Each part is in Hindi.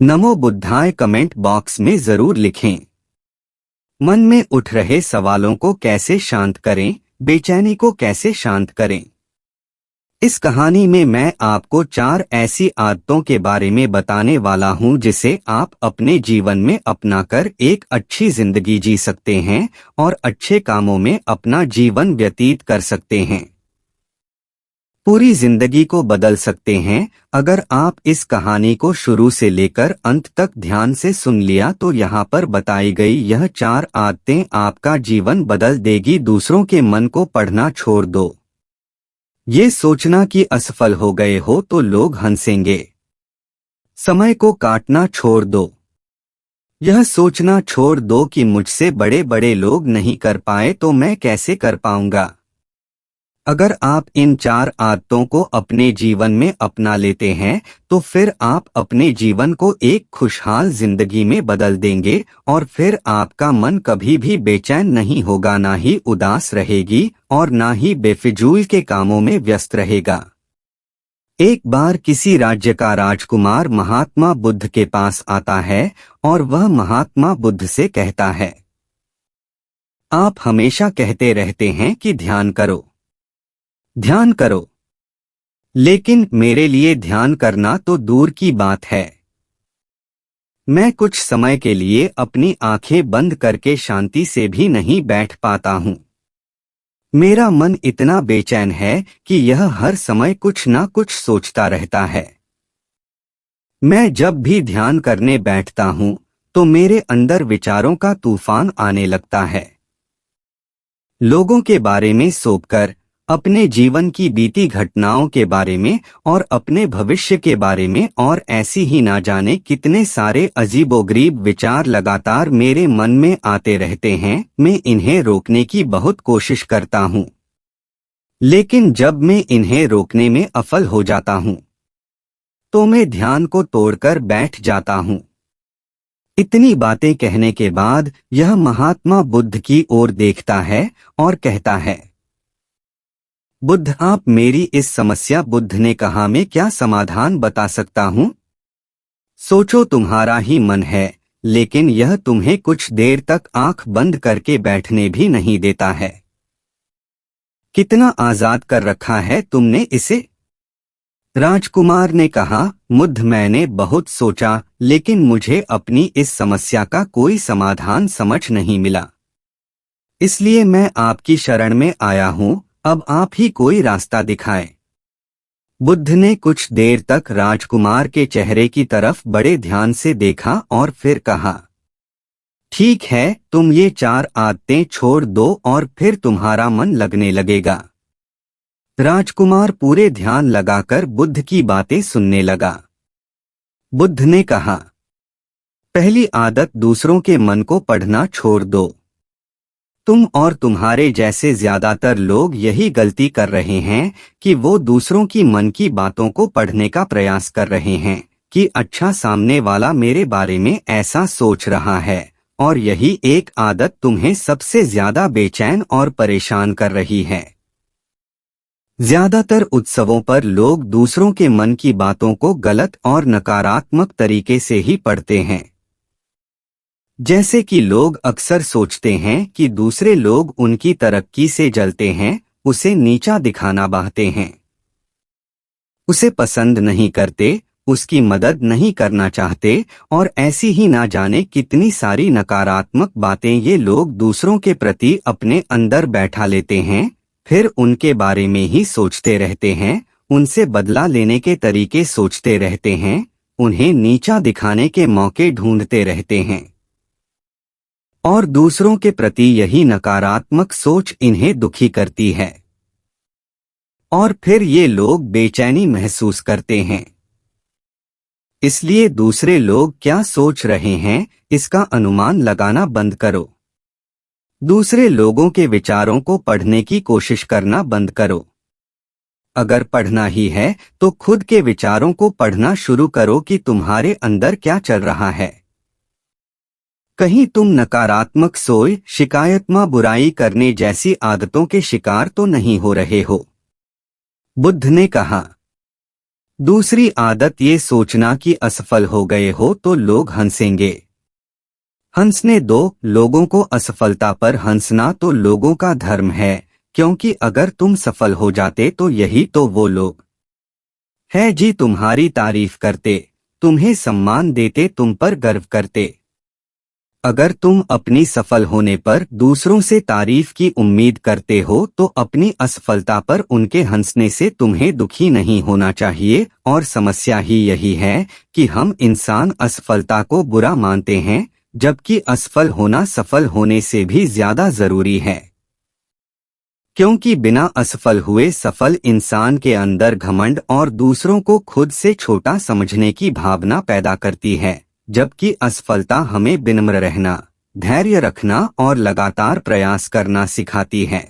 नमो बुद्धाय कमेंट बॉक्स में जरूर लिखें। मन में उठ रहे सवालों को कैसे शांत करें, बेचैनी को कैसे शांत करें। इस कहानी में मैं आपको 4 ऐसी आदतों के बारे में बताने वाला हूं जिसे आप अपने जीवन में अपनाकर एक अच्छी जिंदगी जी सकते हैं और अच्छे कामों में अपना जीवन व्यतीत कर सकते हैं। पूरी जिंदगी को बदल सकते हैं। अगर आप इस कहानी को शुरू से लेकर अंत तक ध्यान से सुन लिया तो यहाँ पर बताई गई यह 4 आदतें आपका जीवन बदल देगी। दूसरों के मन को पढ़ना छोड़ दो। ये सोचना कि असफल हो गए हो तो लोग हंसेंगे। समय को काटना छोड़ दो। यह सोचना छोड़ दो कि मुझसे बड़े बड़े लोग नहीं कर पाए तो मैं कैसे कर पाऊंगा। अगर आप इन 4 आदतों को अपने जीवन में अपना लेते हैं तो फिर आप अपने जीवन को एक खुशहाल जिंदगी में बदल देंगे और फिर आपका मन कभी भी बेचैन नहीं होगा, ना ही उदास रहेगी और ना ही बेफिजूल के कामों में व्यस्त रहेगा। एक बार किसी राज्य का राजकुमार महात्मा बुद्ध के पास आता है और वह महात्मा बुद्ध से कहता है, आप हमेशा कहते रहते हैं कि ध्यान करो, ध्यान करो, लेकिन मेरे लिए ध्यान करना तो दूर की बात है। मैं कुछ समय के लिए अपनी आंखें बंद करके शांति से भी नहीं बैठ पाता हूँ। मेरा मन इतना बेचैन है कि यह हर समय कुछ ना कुछ सोचता रहता है। मैं जब भी ध्यान करने बैठता हूँ तो मेरे अंदर विचारों का तूफान आने लगता है। लोगों के बारे में सोचकर, अपने जीवन की बीती घटनाओं के बारे में और अपने भविष्य के बारे में और ऐसी ही ना जाने कितने सारे अजीबोगरीब विचार लगातार मेरे मन में आते रहते हैं। मैं इन्हें रोकने की बहुत कोशिश करता हूँ, लेकिन जब मैं इन्हें रोकने में असफल हो जाता हूँ तो मैं ध्यान को तोड़कर बैठ जाता हूँ। इतनी बातें कहने के बाद यह महात्मा बुद्ध की ओर देखता है और कहता है, बुद्ध आप मेरी इस समस्या। बुद्ध ने कहा, मैं क्या समाधान बता सकता हूँ। सोचो, तुम्हारा ही मन है लेकिन यह तुम्हें कुछ देर तक आंख बंद करके बैठने भी नहीं देता है। कितना आजाद कर रखा है तुमने इसे। राजकुमार ने कहा, बुद्ध मैंने बहुत सोचा लेकिन मुझे अपनी इस समस्या का कोई समाधान समझ नहीं मिला, इसलिए मैं आपकी शरण में आया हूँ। अब आप ही कोई रास्ता दिखाएं। बुद्ध ने कुछ देर तक राजकुमार के चेहरे की तरफ बड़े ध्यान से देखा और फिर कहा, ठीक है, तुम ये 4 आदतें छोड़ दो और फिर तुम्हारा मन लगने लगेगा। राजकुमार पूरे ध्यान लगाकर बुद्ध की बातें सुनने लगा। बुद्ध ने कहा, पहली आदत, दूसरों के मन को पढ़ना छोड़ दो। तुम और तुम्हारे जैसे ज्यादातर लोग यही गलती कर रहे हैं कि वो दूसरों की मन की बातों को पढ़ने का प्रयास कर रहे हैं कि अच्छा, सामने वाला मेरे बारे में ऐसा सोच रहा है, और यही एक आदत तुम्हें सबसे ज्यादा बेचैन और परेशान कर रही है। ज्यादातर उत्सवों पर लोग दूसरों के मन की बातों को गलत और नकारात्मक तरीके से ही पढ़ते हैं। जैसे कि लोग अक्सर सोचते हैं कि दूसरे लोग उनकी तरक्की से जलते हैं, उसे नीचा दिखाना चाहते हैं, उसे पसंद नहीं करते, उसकी मदद नहीं करना चाहते और ऐसी ही ना जाने कितनी सारी नकारात्मक बातें ये लोग दूसरों के प्रति अपने अंदर बैठा लेते हैं। फिर उनके बारे में ही सोचते रहते हैं, उनसे बदला लेने के तरीके सोचते रहते हैं, उन्हें नीचा दिखाने के मौके ढूंढते रहते हैं और दूसरों के प्रति यही नकारात्मक सोच इन्हें दुखी करती है और फिर ये लोग बेचैनी महसूस करते हैं। इसलिए दूसरे लोग क्या सोच रहे हैं इसका अनुमान लगाना बंद करो। दूसरे लोगों के विचारों को पढ़ने की कोशिश करना बंद करो। अगर पढ़ना ही है तो खुद के विचारों को पढ़ना शुरू करो कि तुम्हारे अंदर क्या चल रहा है। कहीं तुम नकारात्मक सोच, शिकायतमा, बुराई करने जैसी आदतों के शिकार तो नहीं हो रहे हो। बुद्ध ने कहा, दूसरी आदत ये सोचना कि असफल हो गए हो तो लोग हंसेंगे। हंसने दो, लोगों को असफलता पर हंसना तो लोगों का धर्म है, क्योंकि अगर तुम सफल हो जाते तो यही तो वो लोग है जी तुम्हारी तारीफ करते, तुम्हें सम्मान देते, तुम पर गर्व करते। अगर तुम अपनी सफल होने पर दूसरों से तारीफ की उम्मीद करते हो तो अपनी असफलता पर उनके हंसने से तुम्हें दुखी नहीं होना चाहिए। और समस्या ही यही है कि हम इंसान असफलता को बुरा मानते हैं, जबकि असफल होना सफल होने से भी ज्यादा जरूरी है। क्योंकि बिना असफल हुए सफल इंसान के अंदर घमंड और दूसरों को खुद से छोटा समझने की भावना पैदा करती है, जबकि असफलता हमें विनम्र रहना, धैर्य रखना और लगातार प्रयास करना सिखाती है।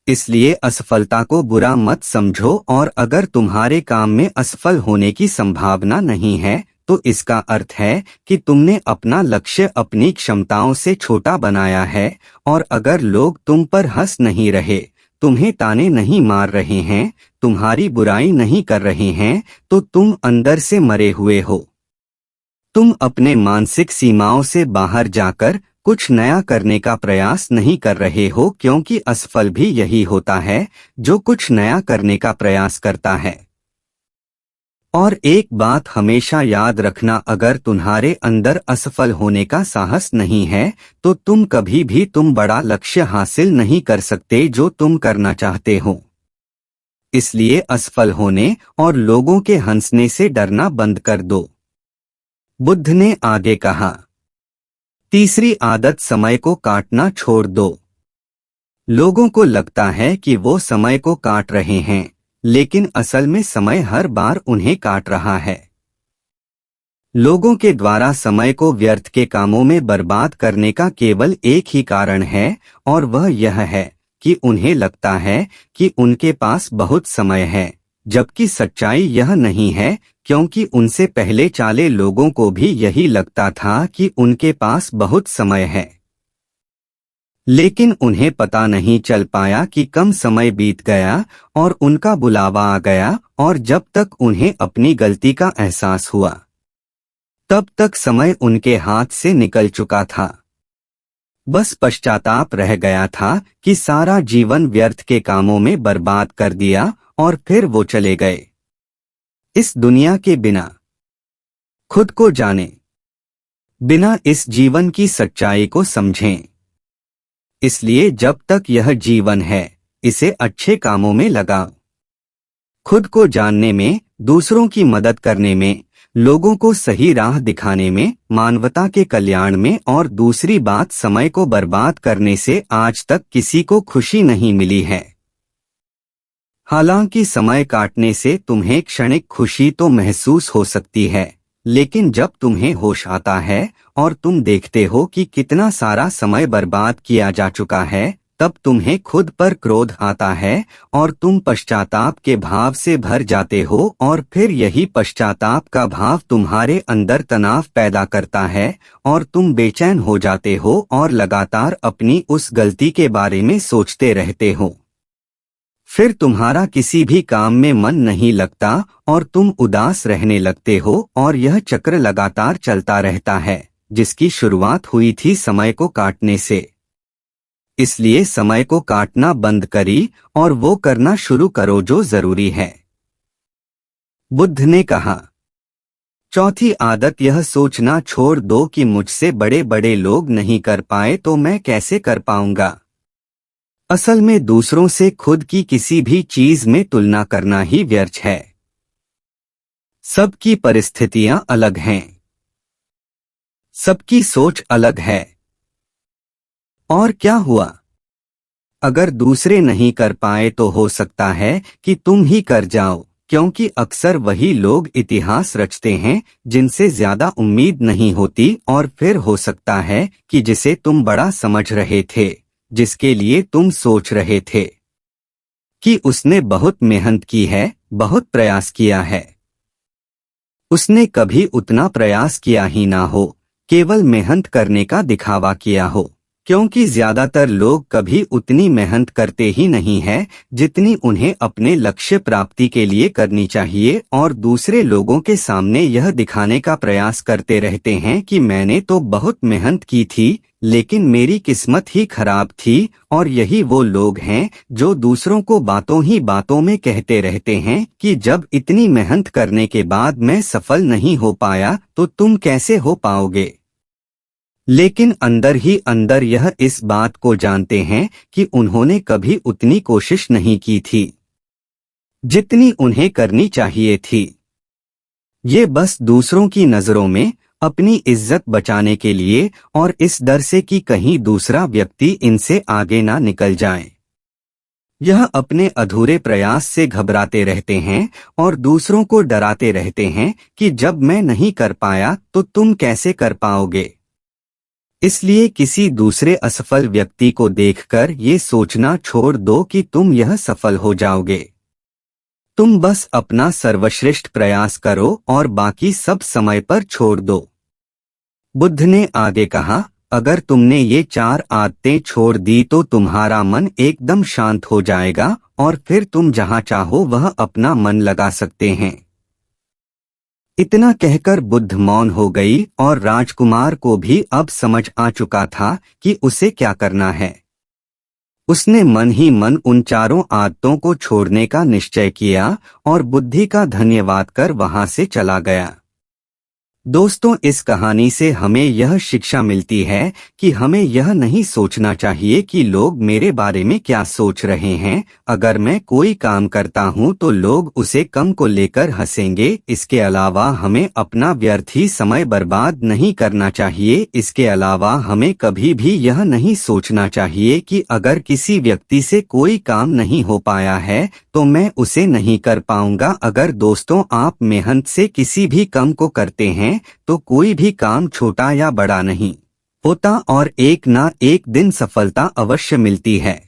इसलिए असफलता को बुरा मत समझो, और अगर तुम्हारे काम में असफल होने की संभावना नहीं है तो इसका अर्थ है कि तुमने अपना लक्ष्य अपनी क्षमताओं से छोटा बनाया है। और अगर लोग तुम पर हंस नहीं रहे, तुम्हें ताने नहीं मार रहे हैं, तुम्हारी बुराई नहीं कर रहे हैं, तो तुम अंदर से मरे हुए हो। तुम अपने मानसिक सीमाओं से बाहर जाकर कुछ नया करने का प्रयास नहीं कर रहे हो, क्योंकि असफल भी यही होता है जो कुछ नया करने का प्रयास करता है। और एक बात हमेशा याद रखना, अगर तुम्हारे अंदर असफल होने का साहस नहीं है तो तुम कभी भी तुम बड़ा लक्ष्य हासिल नहीं कर सकते जो तुम करना चाहते हो। इसलिए असफल होने और लोगों के हंसने से डरना बंद कर दो। बुद्ध ने आगे कहा, तीसरी आदत समय को काटना छोड़ दो। लोगों को लगता है कि वो समय को काट रहे हैं, लेकिन असल में समय हर बार उन्हें काट रहा है। लोगों के द्वारा समय को व्यर्थ के कामों में बर्बाद करने का केवल एक ही कारण है, और वह यह है कि उन्हें लगता है कि उनके पास बहुत समय है, जबकि सच्चाई यह नहीं है, क्योंकि उनसे पहले चाले लोगों को भी यही लगता था कि उनके पास बहुत समय है। लेकिन उन्हें पता नहीं चल पाया कि कम समय बीत गया और उनका बुलावा आ गया, और जब तक उन्हें अपनी गलती का एहसास हुआ तब तक समय उनके हाथ से निकल चुका था। बस पश्चाताप रह गया था कि सारा जीवन व्यर्थ के कामों में बर्बाद कर दिया, और फिर वो चले गए इस दुनिया के बिना खुद को जाने, बिना इस जीवन की सच्चाई को समझें। इसलिए जब तक यह जीवन है, इसे अच्छे कामों में लगाओ। खुद को जानने में, दूसरों की मदद करने में, लोगों को सही राह दिखाने में, मानवता के कल्याण में। और दूसरी बात, समय को बर्बाद करने से आज तक किसी को खुशी नहीं मिली है। हालांकि समय काटने से तुम्हें क्षणिक खुशी तो महसूस हो सकती है, लेकिन जब तुम्हें होश आता है और तुम देखते हो कि कितना सारा समय बर्बाद किया जा चुका है, तब तुम्हें खुद पर क्रोध आता है और तुम पश्चाताप के भाव से भर जाते हो। और फिर यही पश्चाताप का भाव तुम्हारे अंदर तनाव पैदा करता है और तुम बेचैन हो जाते हो और लगातार अपनी उस गलती के बारे में सोचते रहते हो। फिर तुम्हारा किसी भी काम में मन नहीं लगता और तुम उदास रहने लगते हो, और यह चक्र लगातार चलता रहता है, जिसकी शुरुआत हुई थी समय को काटने से। इसलिए समय को काटना बंद करी और वो करना शुरू करो जो जरूरी है। बुद्ध ने कहा, चौथी आदत यह सोचना छोड़ दो कि मुझसे बड़े बड़े लोग नहीं कर पाए तो मैं कैसे कर पाऊंगा। असल में दूसरों से खुद की किसी भी चीज में तुलना करना ही व्यर्थ है। सबकी परिस्थितियां अलग हैं, सबकी सोच अलग है। और क्या हुआ, अगर दूसरे नहीं कर पाए तो हो सकता है कि तुम ही कर जाओ, क्योंकि अक्सर वही लोग इतिहास रचते हैं जिनसे ज्यादा उम्मीद नहीं होती। और फिर हो सकता है कि जिसे तुम बड़ा समझ रहे थे, जिसके लिए तुम सोच रहे थे कि उसने बहुत मेहनत की है, बहुत प्रयास किया है, उसने कभी उतना प्रयास किया ही ना हो, केवल मेहनत करने का दिखावा किया हो। क्योंकि ज्यादातर लोग कभी उतनी मेहनत करते ही नहीं है जितनी उन्हें अपने लक्ष्य प्राप्ति के लिए करनी चाहिए, और दूसरे लोगों के सामने यह दिखाने का प्रयास करते रहते हैं कि मैंने तो बहुत मेहनत की थी लेकिन मेरी किस्मत ही खराब थी। और यही वो लोग हैं जो दूसरों को बातों ही बातों में कहते रहते हैं कि जब इतनी मेहनत करने के बाद मैं सफल नहीं हो पाया तो तुम कैसे हो पाओगे। लेकिन अंदर ही अंदर यह इस बात को जानते हैं कि उन्होंने कभी उतनी कोशिश नहीं की थी जितनी उन्हें करनी चाहिए थी। ये बस दूसरों की नजरों में अपनी इज्जत बचाने के लिए और इस डर से कि कहीं दूसरा व्यक्ति इनसे आगे ना निकल जाए, यह अपने अधूरे प्रयास से घबराते रहते हैं और दूसरों को डराते रहते हैं कि जब मैं नहीं कर पाया तो तुम कैसे कर पाओगे। इसलिए किसी दूसरे असफल व्यक्ति को देखकर ये सोचना छोड़ दो कि तुम यह सफल हो जाओगे। तुम बस अपना सर्वश्रेष्ठ प्रयास करो और बाकी सब समय पर छोड़ दो। बुद्ध ने आगे कहा, अगर तुमने ये 4 आदतें छोड़ दी तो तुम्हारा मन एकदम शांत हो जाएगा और फिर तुम जहां चाहो वह अपना मन लगा सकते हैं। इतना कहकर बुद्ध मौन हो गई और राजकुमार को भी अब समझ आ चुका था कि उसे क्या करना है। उसने मन ही मन उन 4 आदतों को छोड़ने का निश्चय किया और बुद्धि का धन्यवाद कर वहां से चला गया। दोस्तों, इस कहानी से हमें यह शिक्षा मिलती है कि हमें यह नहीं सोचना चाहिए कि लोग मेरे बारे में क्या सोच रहे हैं। अगर मैं कोई काम करता हूं तो लोग उसे कम को लेकर हंसेंगे। इसके अलावा हमें अपना व्यर्थ ही समय बर्बाद नहीं करना चाहिए। इसके अलावा हमें कभी भी यह नहीं सोचना चाहिए कि अगर किसी व्यक्ति से कोई काम नहीं हो पाया है तो मैं उसे नहीं कर पाऊंगा। अगर दोस्तों आप मेहनत से किसी भी काम को करते हैं तो कोई भी काम छोटा या बड़ा नहीं होता और एक ना एक दिन सफलता अवश्य मिलती है।